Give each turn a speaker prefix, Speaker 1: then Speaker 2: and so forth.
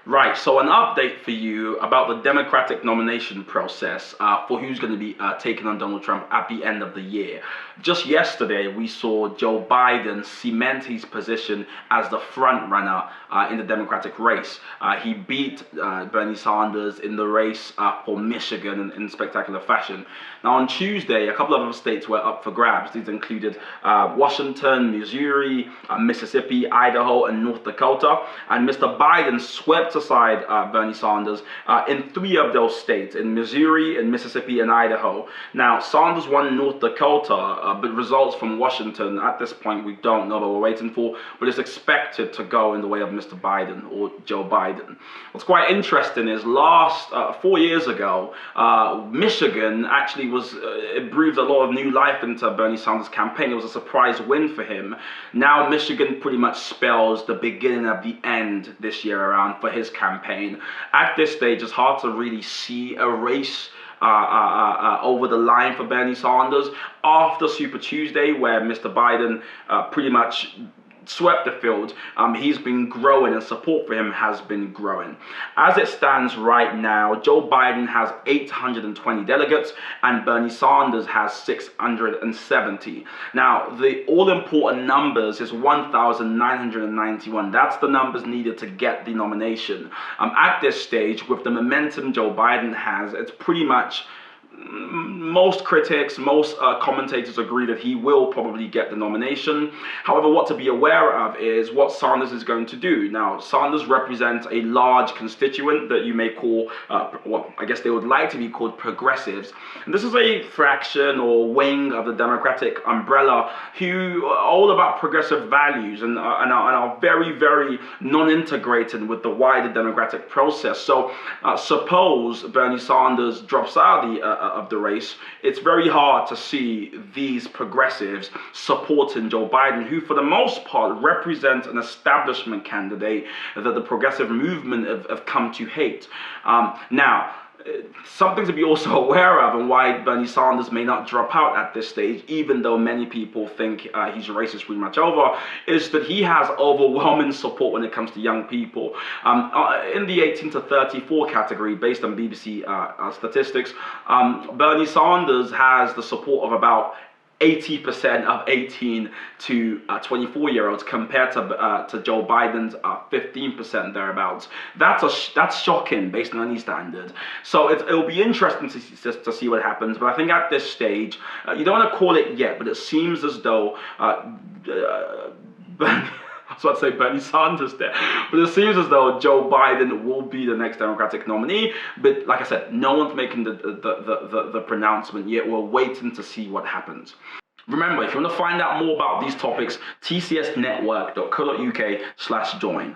Speaker 1: Right, so an update for you about the Democratic nomination process for who's going to be taking on Donald Trump at the end of the year. Just yesterday, we saw Joe Biden cement his position as the front runner in the Democratic race. He beat Bernie Sanders in the race for Michigan in spectacular fashion. Now, on Tuesday, a couple of other states were up for grabs. These included Washington, Missouri, Mississippi, Idaho, and North Dakota. And Mr. Biden swept aside Bernie Sanders in 3 of those states, in Missouri, in Mississippi, and Idaho. Now, Sanders won North Dakota, but results from Washington, at this point, we don't know what we're waiting for, but it's expected to go in the way of Mr. Biden or Joe Biden. What's quite interesting is 4 years ago, Michigan actually it breathed a lot of new life into Bernie Sanders' campaign. It was a surprise win for him. Now, Michigan pretty much spells the beginning of the end this year around for his campaign. At this stage, it's hard to really see a race over the line for Bernie Sanders after Super Tuesday, where Mr. Biden pretty much swept the field. He's been growing, and support for him has been growing. As it stands right now, Joe Biden has 820 delegates and Bernie Sanders has 670. Now, the all-important numbers is 1,991. That's the numbers needed to get the nomination. At this stage, with the momentum Joe Biden has, it's pretty much most critics, most commentators agree that he will probably get the nomination. However, what to be aware of is what Sanders is going to do. Now, Sanders represents a large constituent that you may call, well, I guess they would like to be called progressives. And this is a fraction or wing of the Democratic umbrella who are all about progressive values and are very, very non-integrated with the wider democratic process. So suppose Bernie Sanders drops out of the race, it's very hard to see these progressives supporting Joe Biden, who for the most part represents an establishment candidate that the progressive movement have come to hate. Now, something to be also aware of, and why Bernie Sanders may not drop out at this stage, even though many people think his race is pretty much over, is that he has overwhelming support when it comes to young people. In the 18 to 34 category, based on BBC statistics, Bernie Sanders has the support of about 80% of 18 to 24-year-olds compared to Joe Biden's 15% thereabouts. That's shocking based on any standard. So it'll be interesting to see what happens. But I think at this stage, you don't want to call it yet, but it seems as though I was about to say Bernie Sanders there, but it seems as though Joe Biden will be the next Democratic nominee. But like I said, no one's making the pronouncement yet. We're waiting to see what happens. Remember, if you want to find out more about these topics, tcsnetwork.co.uk/join.